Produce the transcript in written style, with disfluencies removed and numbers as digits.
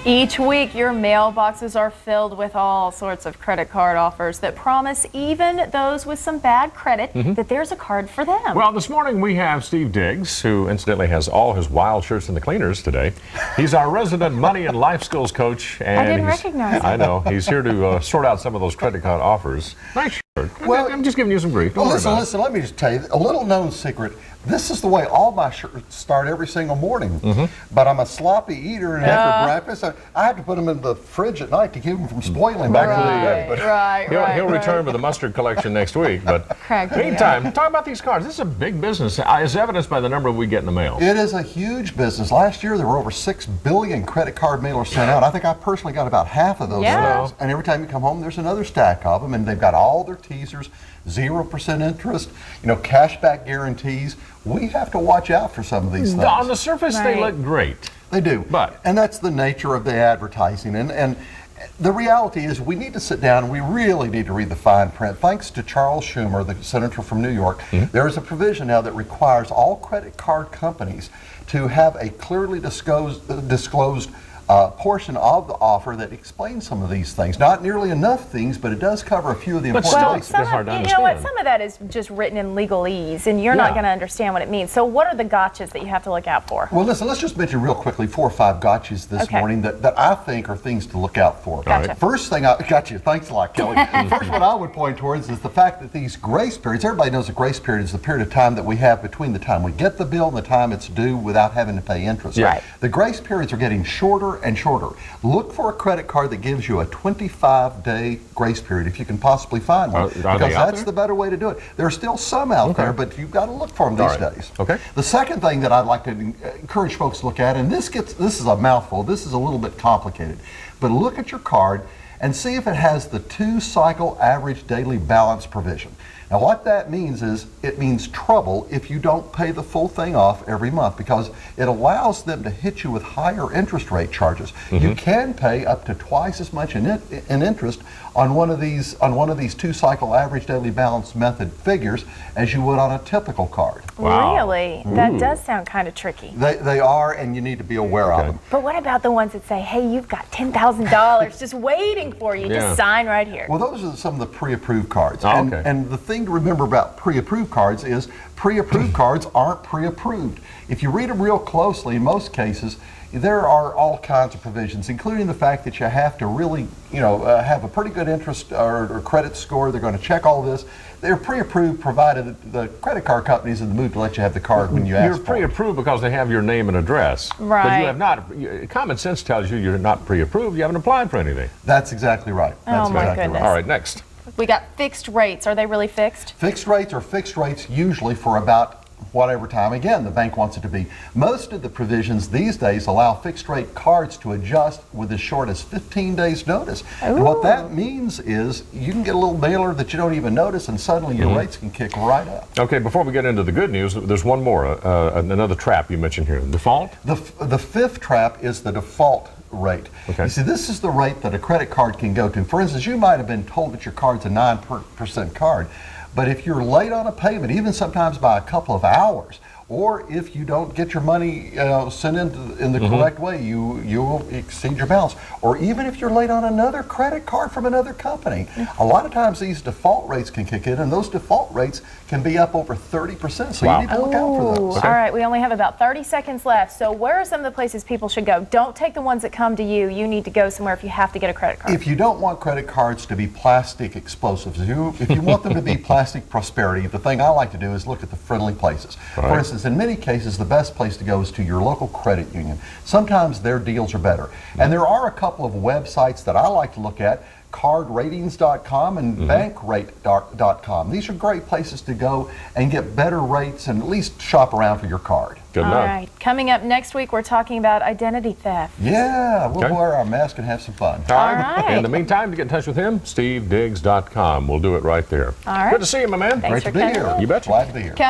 Each week, your mailboxes are filled with all sorts of credit card offers that promise even those with some bad credit that there's a card for them. Well, this morning we have Steve Diggs, who incidentally has all his wild shirts in the cleaners today. He's our resident money and life skills coach. And I didn't recognize him. I know. He's here to sort out some of those credit card offers. Nice shirt. Well, I'm just giving you some grief. Well, listen, let me just tell you a little known secret. This is the way all my shirts start every single morning. But I'm a sloppy eater, and after breakfast, I have to put them in the fridge at night to keep them from spoiling back in the day. But he'll return with the mustard collection next week. But meantime, talk about these cards. This is a big business, as evidenced by the number we get in the mail. It is a huge business. Last year, there were over 6 billion credit card mailers sent out. I think I personally got about half of those. And every time you come home, there's another stack of them, and they've got all their teasers, 0% interest, cashback guarantees. We have to watch out for some of these things. On the surface, they look great. They do. And that's the nature of the advertising. And the reality is we need to sit down and we really need to read the fine print. Thanks to Charles Schumer, the senator from New York, there is a provision now that requires all credit card companies to have a clearly disclosed portion of the offer that explains some of these things. Not nearly enough things, but it does cover a few of the important bases. Some of that is just written in legalese, and you're not going to understand what it means. So what are the gotchas that you have to look out for? Well, listen, let's just mention real quickly 4 or 5 gotchas this morning that I think are things to look out for. First thing, thanks a lot, Kelly. First one I would point towards is the fact that these grace periods, everybody knows a grace period is the period of time that we have between the time we get the bill and the time it's due without having to pay interest. The grace periods are getting shorter and shorter. Look for a credit card that gives you a 25-day grace period if you can possibly find one, because that's the better way to do it. There are still some out there, but you've got to look for them these days. The second thing that I'd like to encourage folks to look at, and this is a mouthful, this is a little bit complicated, but look at your card and see if it has the 2-cycle average daily balance provision. Now what that means is it means trouble if you don't pay the full thing off every month, because it allows them to hit you with higher interest rate charges. You can pay up to twice as much in interest on one of these 2-cycle average daily balance method figures as you would on a typical card. Really? That does sound kind of tricky. They are, and you need to be aware of them. But what about the ones that say, hey, you've got $10,000 just waiting for you, just sign right here? Well, those are some of the pre-approved cards. And the thing to remember about pre-approved cards is pre-approved cards aren't pre-approved. If you read them real closely, in most cases, there are all kinds of provisions, including the fact that you have to really, have a pretty good interest or credit score. They're going to check all this. They're pre-approved, provided the credit card company's in the mood to let you have the card when you ask for it. You're pre-approved because they have your name and address. But you have not. Common sense tells you you're not pre-approved. You haven't applied for anything. That's exactly right. That's exactly right. All right, next. We got fixed rates. Are they really fixed? Fixed rates are fixed rates usually for about whatever time, again, the bank wants it to be. Most of the provisions these days allow fixed rate cards to adjust with as short as 15 days notice. And what that means is you can get a little mailer that you don't even notice, and suddenly your rates can kick right up. Okay, before we get into the good news, there's one more, another trap you mentioned here. Default? The fifth trap is the default rate. You see, this is the rate that a credit card can go to. For instance, you might have been told that your card's a 9% card, but if you're late on a payment, even sometimes by a couple of hours, or if you don't get your money sent in the correct way, you will exceed your balance. Or even if you're late on another credit card from another company. A lot of times these default rates can kick in, and those default rates can be up over 30%. So you need to look out for those. All right, we only have about 30 seconds left. So where are some of the places people should go? Don't take the ones that come to you. You need to go somewhere if you have to get a credit card. If you don't want credit cards to be plastic explosives, if you want them to be plastic prosperity, the thing I like to do is look at the friendly places. For instance, in many cases, the best place to go is to your local credit union. Sometimes their deals are better. And there are a couple of websites that I like to look at, cardratings.com and bankrate.com. These are great places to go and get better rates and at least shop around for your card. Good enough. All right. Coming up next week, we're talking about identity theft. Yeah, we'll wear our mask and have some fun. All right. In the meantime, to get in touch with him, stevediggs.com. We'll do it right there. All right. Good to see you, my man. Thanks Great to be here. You betcha. Glad to be here.